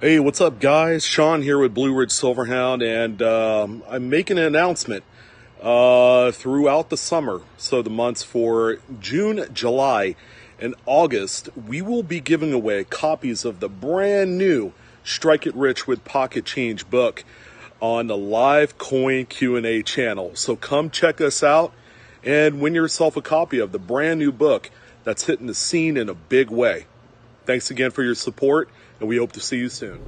Hey, what's up, guys? Sean here with BlueRidgeSilverhound, and I'm making an announcement throughout the summer. So the months for June, July, and August, we will be giving away copies of the brand new Strike It Rich with Pocket Change book on the live coin Q&A channel. So come check us out and win yourself a copy of the brand new book that's hitting the scene in a big way. Thanks again for your support, and we hope to see you soon.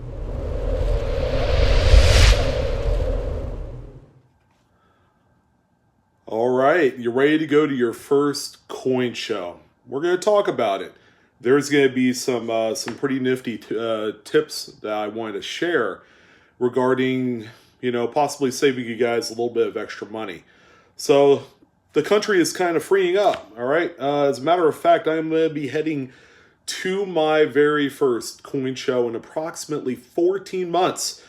All right, you're ready to go to your first coin show. We're going to talk about it. There's going to be some pretty nifty tips that I wanted to share regarding, possibly saving you guys a little bit of extra money. So the country is kind of freeing up, all right? As a matter of fact, I'm going to be heading to my very first coin show in approximately 14 months.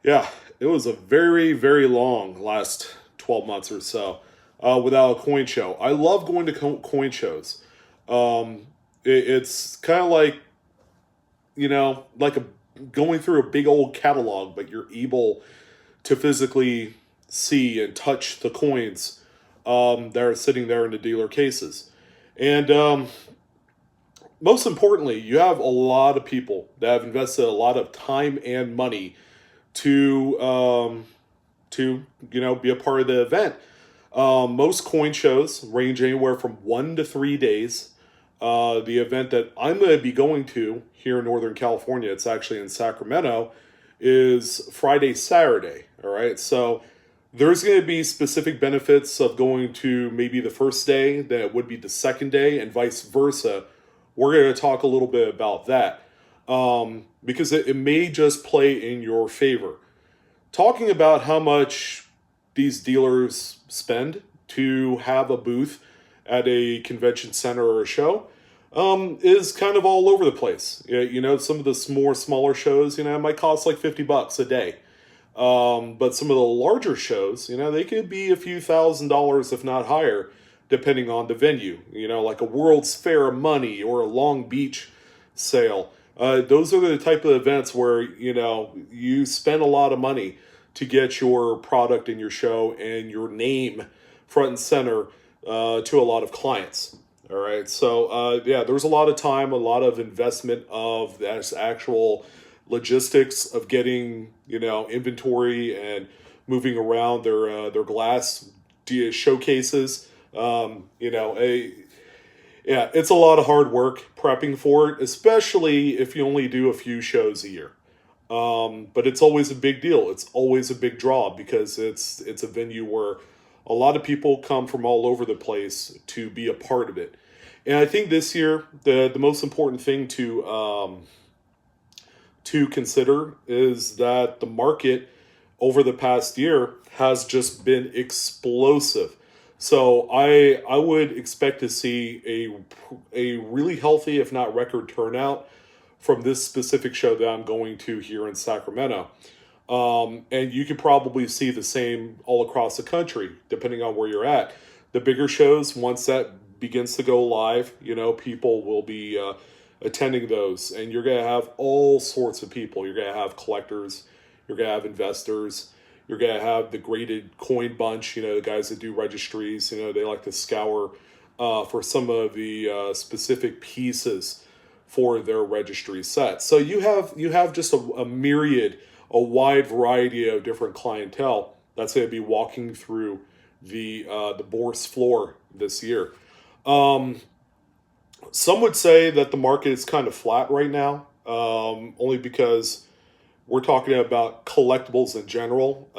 Yeah, it was a very, very long last 12 months or so without a coin show. I love going to coin shows. It's kind of like, going through a big old catalog, but you're able to physically see and touch the coins that are sitting there in the dealer cases. And most importantly, you have a lot of people that have invested a lot of time and money to be a part of the event. Most coin shows range anywhere from 1 to 3 days. The event that I'm going to be going to here in Northern California, it's actually in Sacramento, is Friday, Saturday. All right, so there's going to be specific benefits of going to maybe the first day that would be the second day, and vice versa. We're going to talk a little bit about that because it may just play in your favor. Talking about how much these dealers spend to have a booth at a convention center or a show is kind of all over the place. Some of the more smaller shows, it might cost like $50 a day. But some of the larger shows, they could be a few $1,000s, if not higher, depending on the venue, like a World's Fair of Money or a Long Beach sale. Those are the type of events where, you spend a lot of money to get your product in your show and your name front and center to a lot of clients. All right. So, there's a lot of time, a lot of investment of that actual logistics of getting, inventory and moving around their glass showcases. It's a lot of hard work prepping for it, especially if you only do a few shows a year. But it's always a big deal. It's always a big draw because it's a venue where a lot of people come from all over the place to be a part of it. And I think this year the most important thing to consider is that the market over the past year has just been explosive. So I would expect to see a really healthy, if not record turnout from this specific show that I'm going to here in Sacramento. And you could probably see the same all across the country, depending on where you're at. The bigger shows, once that begins to go live, people will be attending those. And you're going to have all sorts of people. You're going to have collectors. You're going to have investors. You're going to have the graded coin bunch, the guys that do registries. They like to scour for some of the specific pieces for their registry sets. So you have just a myriad, a wide variety of different clientele that's going to be walking through the Bourse floor this year. Some would say that the market is kind of flat right now, only because we're talking about collectibles in general.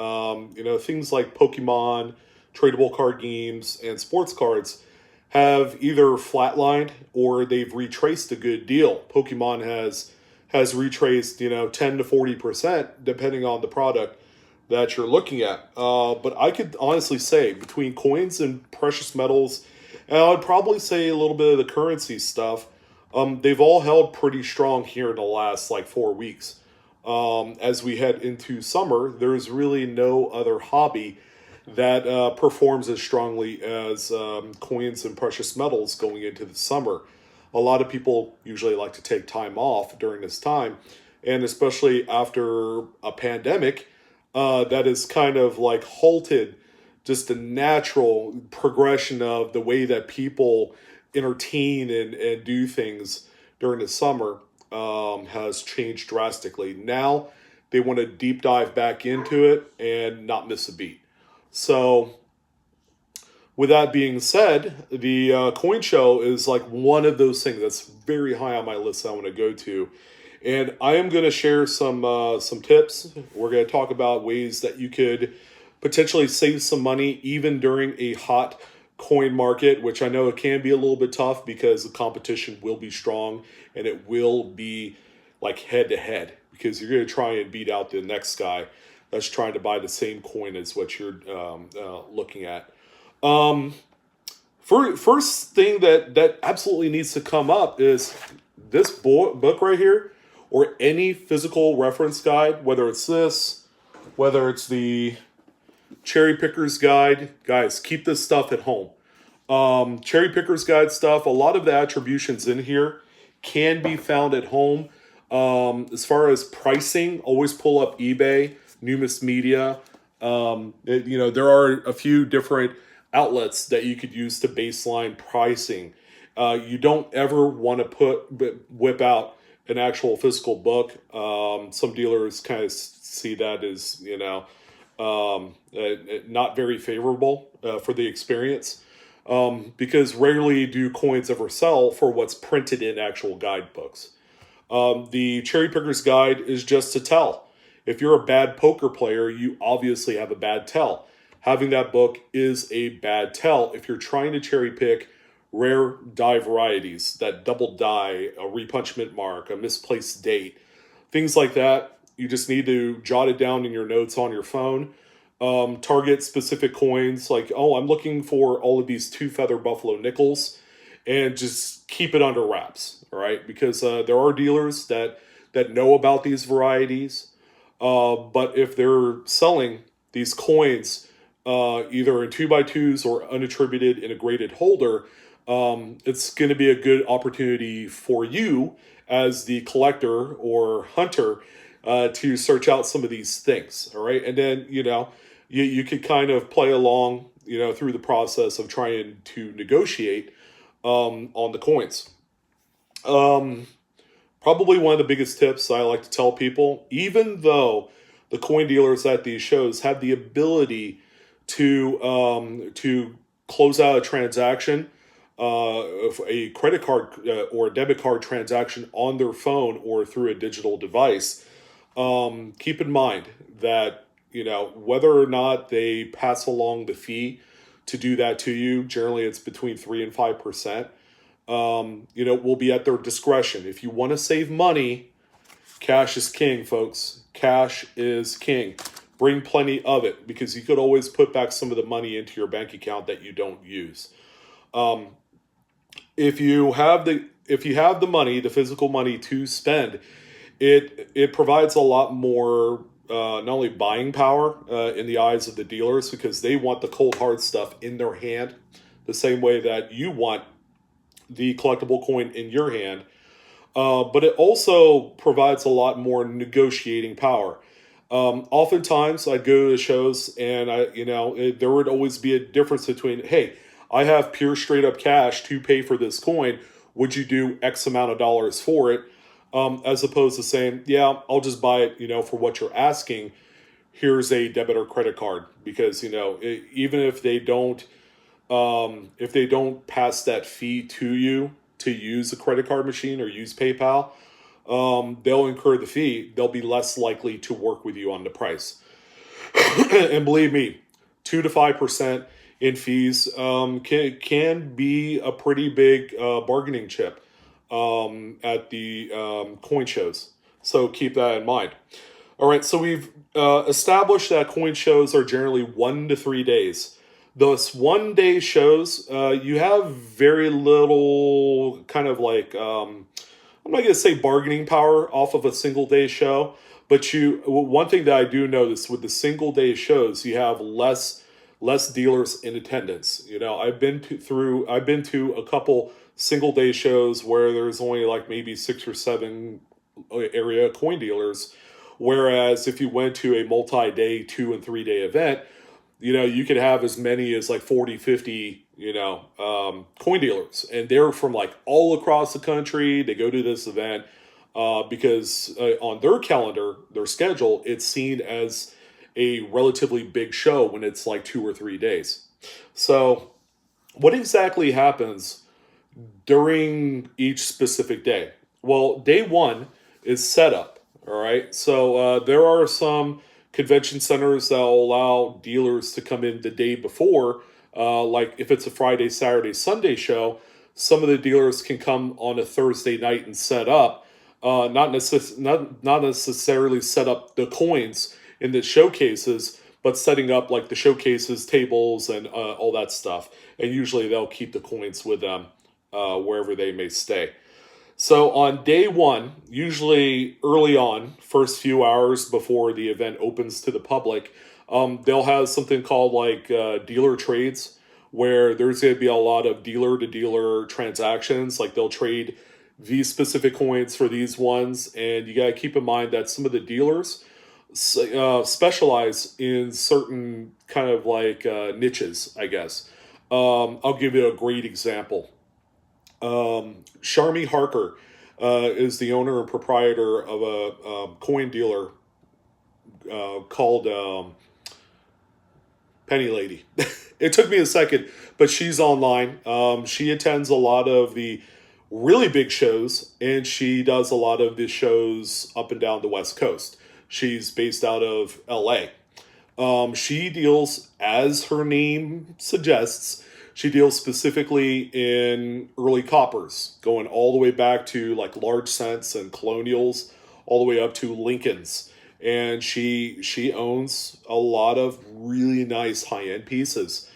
Things like Pokemon, tradable card games, and sports cards have either flatlined or they've retraced a good deal. Pokemon has retraced, 10 to 40%, depending on the product that you're looking at. But I could honestly say between coins and precious metals, and I would probably say a little bit of the currency stuff, they've all held pretty strong here in the last 4 weeks. As we head into summer, there's really no other hobby that performs as strongly as coins and precious metals going into the summer. A lot of people usually like to take time off during this time and especially after a pandemic, that has kind of like halted just the natural progression of the way that people entertain and do things during the summer, has changed drastically. Now they want to deep dive back into it and not miss a beat. So, with that being said, the coin show is like one of those things that's very high on my list that I want to go to, and I am going to share some tips. We're going to talk about ways that you could potentially save some money even during a hot coin market, which I know it can be a little bit tough because the competition will be strong and it will be like head to head because you're going to try and beat out the next guy that's trying to buy the same coin as what you're looking at. Um, First thing that absolutely needs to come up is this book right here, or any physical reference guide, whether it's this, whether it's the Cherry Picker's Guide. Guys, keep this stuff at home. Cherry Picker's Guide stuff, a lot of the attributions in here can be found at home. As far as pricing, always pull up eBay, Numis Media. There are a few different outlets that you could use to baseline pricing. You don't ever want to whip out an actual physical book. Some dealers kind of see that as not very favorable for the experience, because rarely do coins ever sell for what's printed in actual guidebooks. The Cherry Picker's Guide is just to tell. If you're a bad poker player, you obviously have a bad tell. Having that book is a bad tell if you're trying to cherry pick rare die varieties, that double die, a repunchment mark, a misplaced date, things like that. You just need to jot it down in your notes on your phone. Target specific coins like, oh, I'm looking for all of these two feather buffalo nickels, and just keep it under wraps, all right? Because there are dealers that know about these varieties, but if they're selling these coins either in 2x2s or unattributed in a graded holder, it's going to be a good opportunity for you as the collector or hunter to search out some of these things, all right? And then, you could kind of play along, through the process of trying to negotiate on the coins. Probably one of the biggest tips I like to tell people, even though the coin dealers at these shows have the ability to close out a transaction, a credit card or a debit card transaction on their phone or through a digital device, keep in mind that whether or not they pass along the fee to do that to you, generally it's between 3 and 5%. Will be at their discretion. If you want to save money, cash is king, folks. Cash is king. Bring plenty of it, because you could always put back some of the money into your bank account that you don't use. If you have the money, the physical money to spend, it provides a lot more not only buying power in the eyes of the dealers, because they want the cold hard stuff in their hand, the same way that you want the collectible coin in your hand. But it also provides a lot more negotiating power. Oftentimes I'd go to shows and there would always be a difference between, hey, I have pure straight up cash to pay for this coin. Would you do X amount of dollars for it? As opposed to saying, yeah, I'll just buy it, for what you're asking. Here's a debit or credit card, because, even if they don't pass that fee to you to use a credit card machine or use PayPal, they'll incur the fee. They'll be less likely to work with you on the price. And believe me, 2 to 5% in fees can be a pretty big bargaining chip at the coin shows. So keep that in mind. All right, so we've established that coin shows are generally 1 to 3 days. Those 1 day shows, you have very little kind of like, I'm not going to say bargaining power off of a single day show, but one thing that I do notice with the single day shows, you have less dealers in attendance. I've been to a couple single day shows where there's only like maybe 6 or 7 area coin dealers. Whereas if you went to a multi-day 2 and 3 day event, you could have as many as like 40, 50, coin dealers. And they're from like all across the country. They go to this event because on their calendar, their schedule, it's seen as a relatively big show when it's like 2 or 3 days. So, what exactly happens during each specific day? Well, day one is setup. All right. So there are some convention centers that will allow dealers to come in the day before. Like if it's a Friday, Saturday, Sunday show, some of the dealers can come on a Thursday night and set up. Not necessarily set up the coins in the showcases, but setting up like the showcases, tables, and all that stuff. And usually they'll keep the coins with them wherever they may stay. So on day one, usually early on, first few hours before the event opens to the public, they'll have something called like dealer trades, where there's going to be a lot of dealer to dealer transactions. Like they'll trade these specific coins for these ones, and you got to keep in mind that some of the dealers specialize in certain kind of like niches, I guess. I'll give you a great example. Sharmi Harker is the owner and proprietor of a coin dealer called Penny Lady. It took me a second, but she's online. She attends a lot of the really big shows, and she does a lot of the shows up and down the West Coast. She's based out of LA. She deals, as her name suggests, she deals specifically in early coppers, going all the way back to like large cents and colonials, all the way up to Lincolns. And she owns a lot of really nice high-end pieces.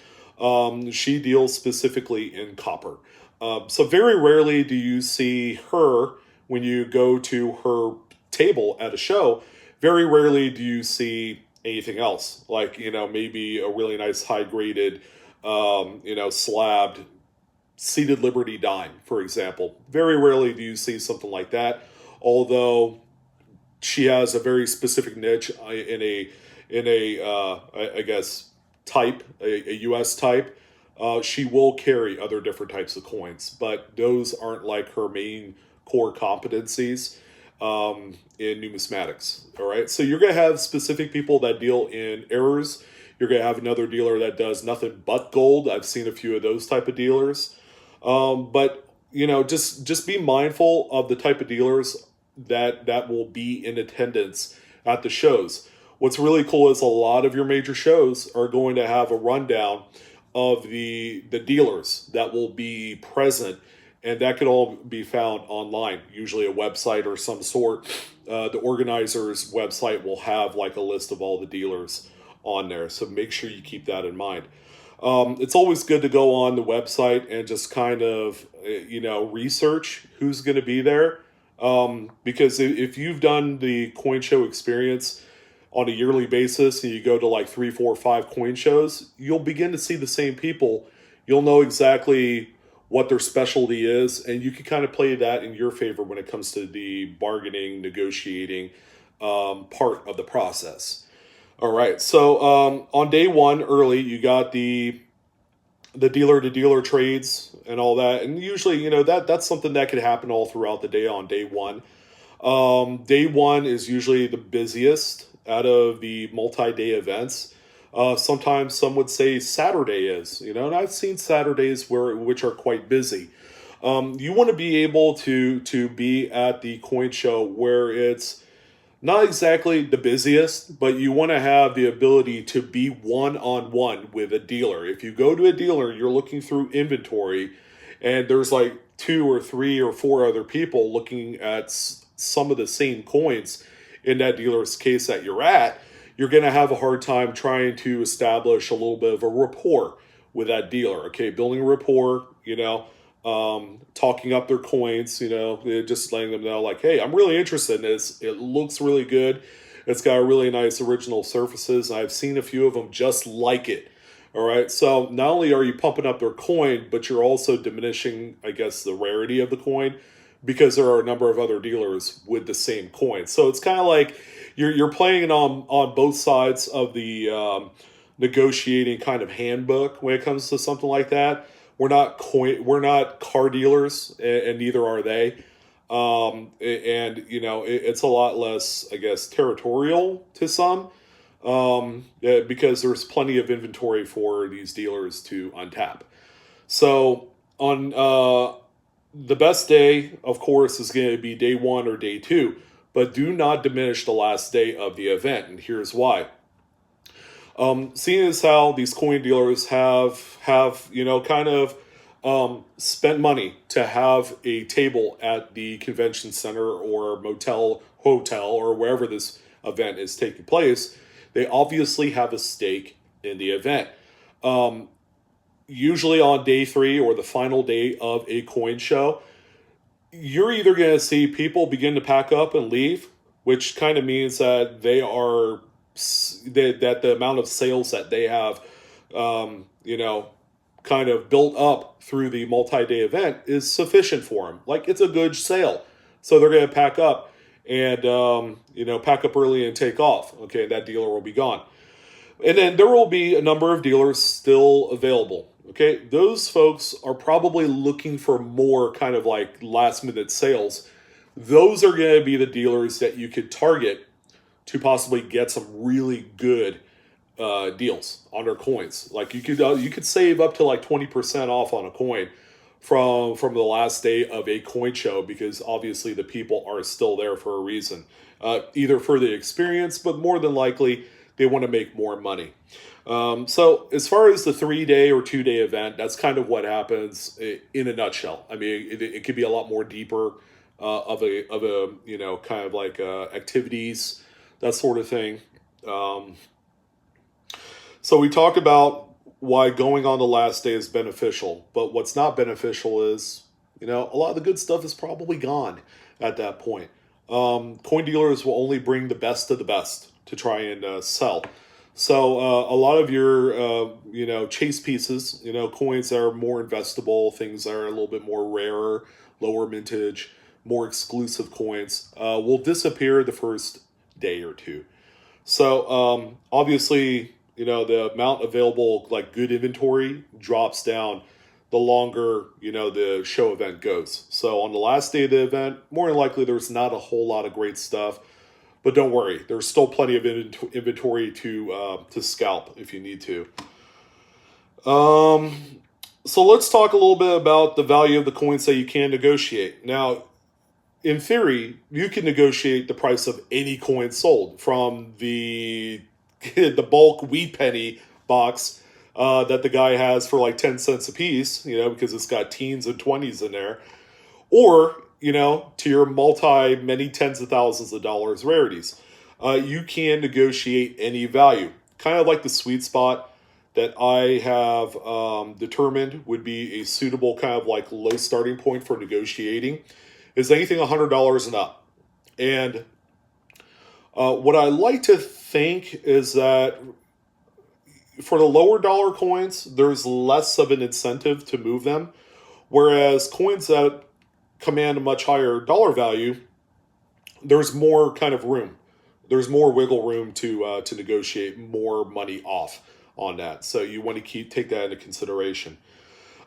She deals specifically in copper. So very rarely do you see her when you go to her table at a show. Very rarely do you see anything else, like, maybe a really nice high-graded slabbed seated Liberty dime, for example. Very rarely do you see something like that, although she has a very specific niche in a I guess type, a US type. She will carry other different types of coins, but those aren't like her main core competencies in numismatics. All right, so you're gonna have specific people that deal in errors. You're going to have another dealer that does nothing but gold. I've seen a few of those type of dealers. But, just be mindful of the type of dealers that will be in attendance at the shows. What's really cool is a lot of your major shows are going to have a rundown of the dealers that will be present, and that can all be found online, usually a website or some sort. The organizer's website will have like a list of all the dealers on there, so make sure you keep that in mind. It's always good to go on the website and just kind of research who's going to be there, because if you've done the coin show experience on a yearly basis and you go to like 3, 4, 5 coin shows, you'll begin to see the same people. You'll know exactly what their specialty is, and you can kind of play that in your favor when it comes to the bargaining, negotiating part of the process. All right, so on day one, early, you got the dealer to dealer trades and all that, and usually, that's something that could happen all throughout the day on day one. Day one is usually the busiest out of the multi-day events. Sometimes some would say Saturday is, and I've seen Saturdays which are quite busy. You want to be able to be at the coin show where it's not exactly the busiest, but you want to have the ability to be one-on-one with a dealer. If you go to a dealer, you're looking through inventory, and there's like 2 or 3 or 4 other people looking at some of the same coins in that dealer's case that you're at, you're going to have a hard time trying to establish a little bit of a rapport with that dealer. Okay, building a rapport, talking up their coins, just letting them know like, hey, I'm really interested in this. It looks really good. It's got really nice original surfaces. I've seen a few of them just like it. All right. So not only are you pumping up their coin, but you're also diminishing, I guess, the rarity of the coin because there are a number of other dealers with the same coin. So it's kind of like you're playing it on both sides of the negotiating kind of handbook when it comes to something like that. We're not car dealers, and neither are they. And it's a lot less, I guess, territorial to some, because there's plenty of inventory for these dealers to untap. So on the best day, of course, is going to be day one or day two, but do not diminish the last day of the event, and here's why. Seeing as how these coin dealers have kind of spent money to have a table at the convention center or motel, hotel, or wherever this event is taking place, they obviously have a stake in the event. Usually on day three or the final day of a coin show, you're either going to see people begin to pack up and leave, which kind of means that that the amount of sales that they have, kind of built up through the multi-day event is sufficient for them. Like, it's a good sale. So they're going to pack up and, pack up early and take off. Okay, that dealer will be gone. And then there will be a number of dealers still available. Okay, those folks are probably looking for more kind of like last minute sales. Those are going to be the dealers that you could target to possibly get some really good deals on their coins. Like you could save up to like 20% off on a coin from the last day of a coin show, because obviously the people are still there for a reason, either for the experience, but more than likely they want to make more money. So as far as the 3-day or 2-day event, that's kind of what happens in a nutshell. I mean, it could be a lot more deeper of a kind of like activities, that sort of thing. So we talked about why going on the last day is beneficial, but what's not beneficial is, a lot of the good stuff is probably gone at that point. Coin dealers will only bring the best of the best to try and sell. So a lot of your, chase pieces, coins that are more investable, things that are a little bit more rarer, lower mintage, more exclusive coins, will disappear the first day or two. So obviously, the amount available, like good inventory, drops down the longer, the show event goes. So on the last day of the event, more than likely there's not a whole lot of great stuff. But don't worry, there's still plenty of inventory to scalp if you need to. So let's talk a little bit about the value of the coins that you can negotiate. Now, in theory, you can negotiate the price of any coin sold, from the bulk wheat penny box that the guy has for like 10 cents a piece, because it's got teens and 20s in there, or to your many tens of thousands of dollars rarities. You can negotiate any value. Kind of like the sweet spot that I have determined would be a suitable kind of like low starting point for negotiating is anything $100 and up. And what I like to think is that for the lower dollar coins, there's less of an incentive to move them, whereas coins that command a much higher dollar value, there's more kind of room. There's more wiggle room to negotiate more money off on that. So you want to take that into consideration,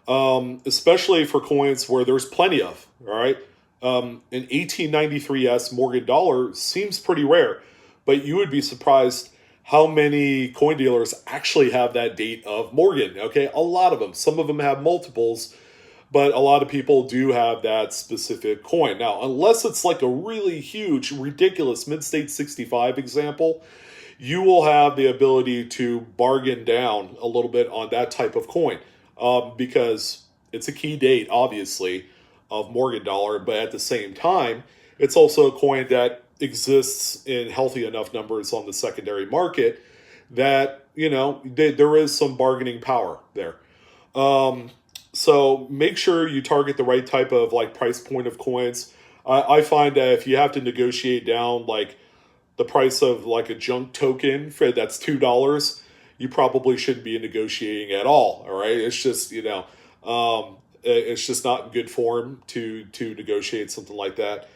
especially for coins where there's plenty of. All right, an 1893S Morgan dollar seems pretty rare, but you would be surprised how many coin dealers actually have that date of Morgan. Okay, a lot of them. Some of them have multiples, but a lot of people do have that specific coin. Now, unless it's like a really huge, ridiculous Mid-State 65 example, you will have the ability to bargain down a little bit on that type of coin, because it's a key date, obviously, of Morgan dollar, but at the same time, it's also a coin that exists in healthy enough numbers on the secondary market that, there is some bargaining power there. So make sure you target the right type of like price point of coins. I find that if you have to negotiate down like the price of like a junk token that's $2, you probably shouldn't be negotiating at all. All right, it's just It's just not in good form to negotiate something like that.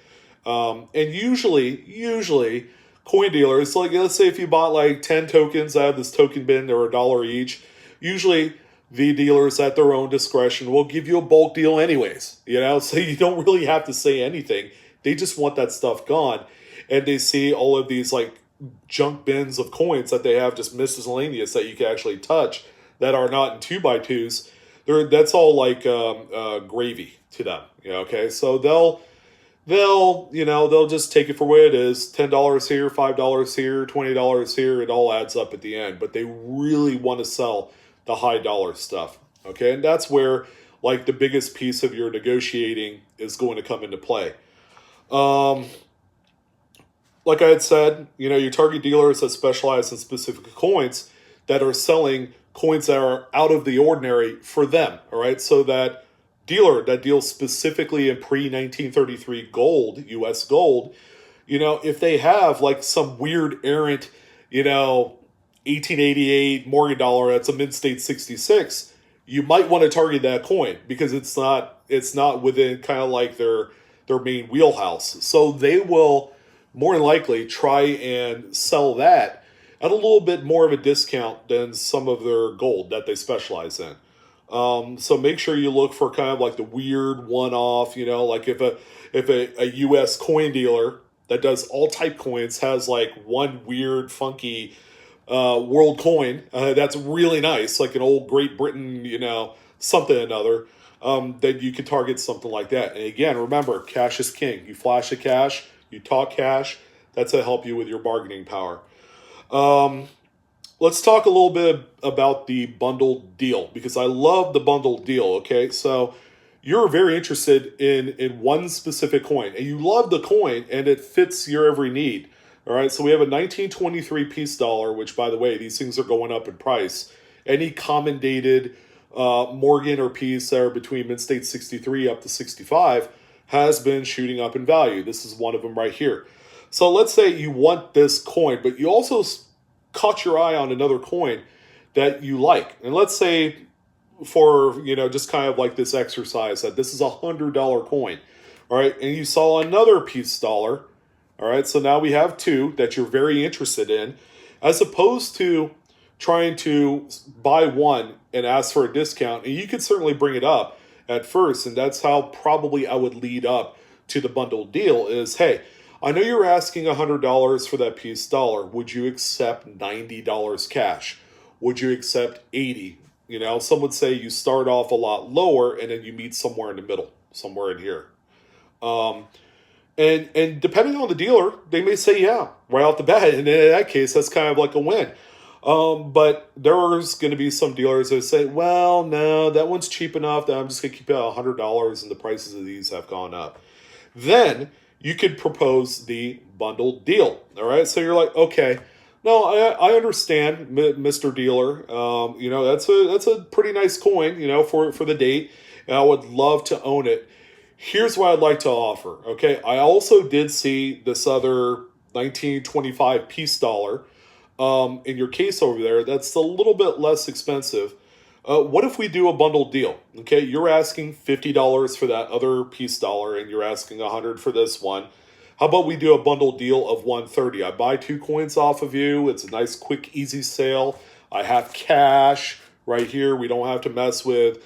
And usually, coin dealers, like let's say if you bought like 10 tokens out of this token bin, they're $1 each. Usually, the dealers at their own discretion will give you a bulk deal anyways. So you don't really have to say anything. They just want that stuff gone, and they see all of these like junk bins of coins that they have just miscellaneous that you can actually touch that are not in 2x2s. That's all like gravy to them. Okay, so they'll just take it for what it is. $10 here, $5 here, $20 here. It all adds up at the end. But they really want to sell the high dollar stuff. Okay, and that's where like the biggest piece of your negotiating is going to come into play. Like I had said, your target dealers that specialize in specific coins that are selling coins that are out of the ordinary for them. All right, so that dealer that deals specifically in pre-1933 gold, U.S. gold, if they have like some weird errant, 1888 Morgan dollar that's a mid-state 66, you might want to target that coin because it's not within kind of like their main wheelhouse. So they will more than likely try and sell that at a little bit more of a discount than some of their gold that they specialize in. So make sure you look for kind of like the weird one-off, like if a U.S. coin dealer that does all type coins has like one weird, funky world coin that's really nice, like an old Great Britain, something or another, then you can target something like that. And again, remember, cash is king. You flash the cash, you talk cash, that's to help you with your bargaining power. Let's talk a little bit about the bundled deal because I love the bundled deal. Okay, so you're very interested in one specific coin and you love the coin and it fits your every need. All right, so we have a 1923 peace dollar, which by the way, these things are going up in price. Any common dated Morgan or piece that are between mid-state 63 up to 65 has been shooting up in value. This is one of them right here. So let's say you want this coin, but you also caught your eye on another coin that you like. And let's say for, just kind of like this exercise that this is a $100 coin. All right, and you saw another peace dollar. All right, so now we have two that you're very interested in, as opposed to trying to buy one and ask for a discount. And you could certainly bring it up at first, and that's how probably I would lead up to the bundled deal is, hey, I know you're asking $100 for that peace dollar. Would you accept $90 cash? Would you accept $80? Some would say you start off a lot lower and then you meet somewhere in the middle, somewhere in here. And depending on the dealer, they may say, yeah, right off the bat. And in that case, that's kind of like a win. But there's going to be some dealers that say, well, no, that one's cheap enough that I'm just going to keep it at $100 and the prices of these have gone up. Then you could propose the bundled deal. All right. So you're like, okay, no, I understand, Mr. Dealer. That's a pretty nice coin, for the date. And I would love to own it. Here's what I'd like to offer. Okay. I also did see this other 1925 peace dollar in your case over there. That's a little bit less expensive. What if we do a bundled deal? Okay, you're asking $50 for that other peace dollar, and you're asking $100 for this one. How about we do a bundled deal of $130? I buy 2 coins off of you. It's a nice, quick, easy sale. I have cash right here. We don't have to mess with,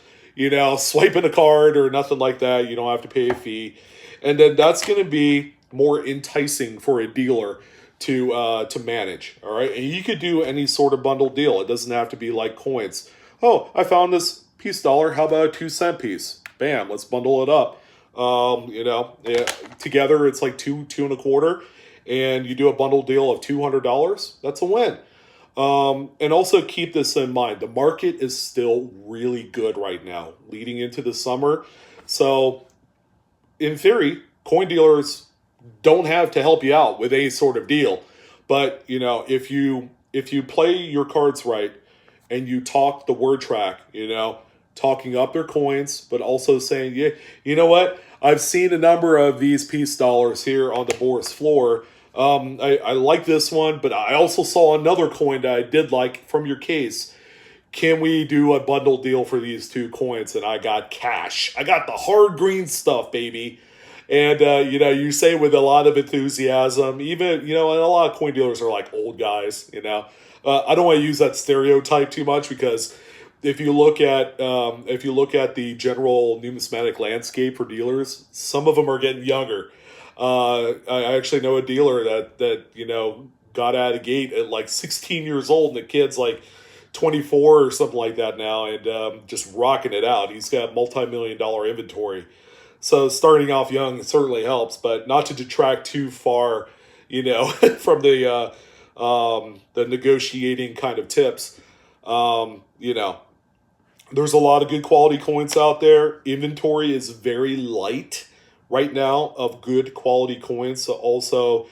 swiping a card or nothing like that. You don't have to pay a fee, and then that's going to be more enticing for a dealer to manage. All right, and you could do any sort of bundled deal. It doesn't have to be like coins. Oh, I found this peace dollar. How about a 2-cent piece? Bam, let's bundle it up. Together it's like two and a quarter, and you do a bundle deal of $200. That's a win. And also keep this in mind. The market is still really good right now, leading into the summer. So, in theory, coin dealers don't have to help you out with any sort of deal. But if you play your cards right, and you talk the word track, talking up their coins, but also saying, yeah, you know what? I've seen a number of these peace dollars here on the Bourse floor. I like this one, but I also saw another coin that I did like from your case. can we do a bundle deal for these two coins? And I got cash. I got the hard green stuff, baby. And, you say with a lot of enthusiasm, even, and a lot of coin dealers are like old guys, I don't want to use that stereotype too much because if you look at the general numismatic landscape for dealers, some of them are getting younger. I actually know a dealer that got out of the gate at like 16 years old, and the kid's like 24 or something like that now, and just rocking it out. He's got multi-million-dollar inventory. So starting off young certainly helps, but not to detract too far, from the negotiating kind of tips. There's a lot of good quality coins out there. Inventory is very light right now of good quality coins. So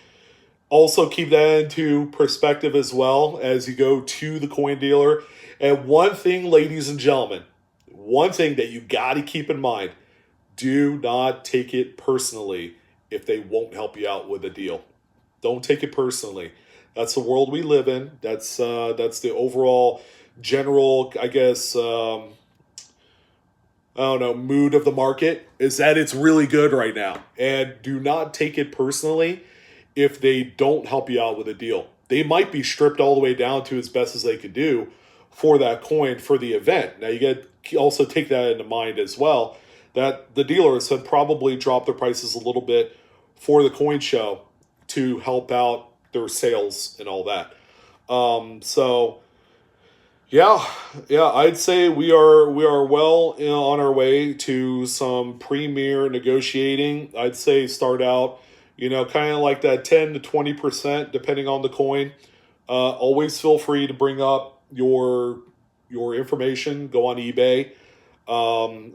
also keep that into perspective as well as you go to the coin dealer. And one thing, ladies and gentlemen, one thing that you got to keep in mind, do not take it personally if they won't help you out with a deal. Don't take it personally. That's the world we live in. That's the overall general, I guess, mood of the market is that it's really good right now. And do not take it personally if they don't help you out with a deal. They might be stripped all the way down to as best as they could do for that coin for the event. Now you also take that into mind as well, that the dealers have probably dropped their prices a little bit for the coin show to help out their sales and all that. I'd say we are well on our way to some premier negotiating. I'd say start out, kind of like that 10 to 20% depending on the coin. Always feel free to bring up your information, go on eBay,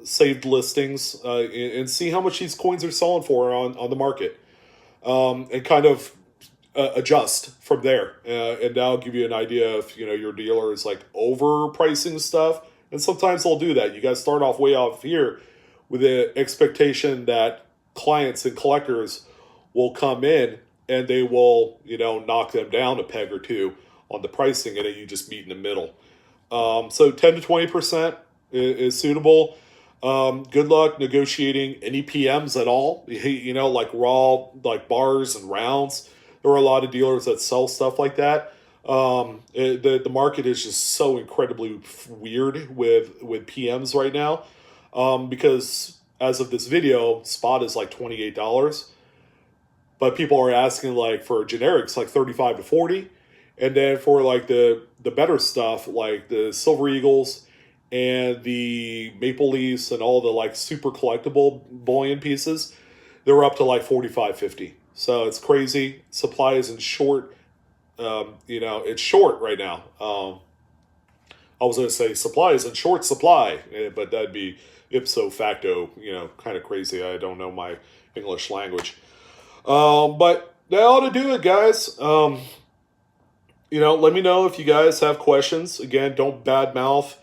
saved listings, and see how much these coins are selling for on the market, and kind of adjust from there, and that'll give you an idea if your dealer is like overpricing stuff. And sometimes they'll do that. You guys start off way off here with the expectation that clients and collectors will come in and they will knock them down a peg or two on the pricing, and then you just meet in the middle. So 10 to 20% is suitable. Good luck negotiating any PMs at all. Like raw, like bars and rounds. There are a lot of dealers that sell stuff like that. The market is just so incredibly weird with PMs right now, because as of this video, spot is like $28, but people are asking like for generics like 35 to 40, and then for like the better stuff like the Silver Eagles and the Maple Leafs and all the like super collectible bullion pieces, they're up to like 45, 50. So it's crazy. Supply is in short. It's short right now. I was going to say supply is in short supply, but that'd be ipso facto, kind of crazy. I don't know my English language. But that ought to do it, guys. Let me know if you guys have questions. Again, don't badmouth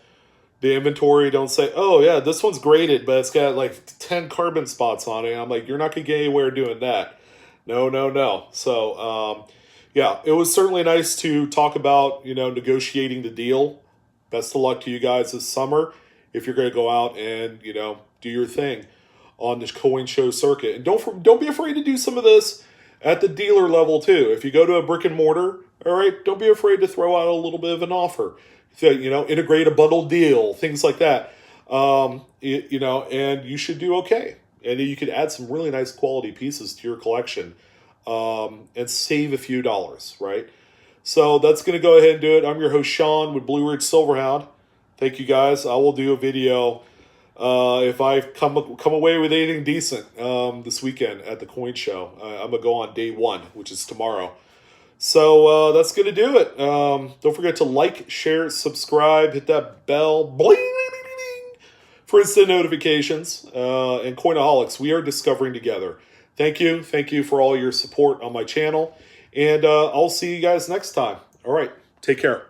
the inventory. Don't say, oh, yeah, this one's graded, but it's got like 10 carbon spots on it. I'm like, you're not going to get anywhere doing that. No. So, it was certainly nice to talk about, negotiating the deal. Best of luck to you guys this summer if you're going to go out and, do your thing on this coin show circuit. And don't be afraid to do some of this at the dealer level too. If you go to a brick and mortar, all right, don't be afraid to throw out a little bit of an offer. So, integrate a bundle deal, things like that. And you should do okay. And you could add some really nice quality pieces to your collection, and save a few dollars, right? So that's going to go ahead and do it. I'm your host, Sean, with Blue Ridge Silverhound. Thank you, guys. I will do a video if I come away with anything decent this weekend at the coin show. I'm going to go on day 1, which is tomorrow. So that's going to do it. Don't forget to like, share, subscribe, hit that bell, bling, for instant notifications. And Coinaholics, we are discovering together. Thank you for all your support on my channel, and I'll see you guys next time. All right, take care.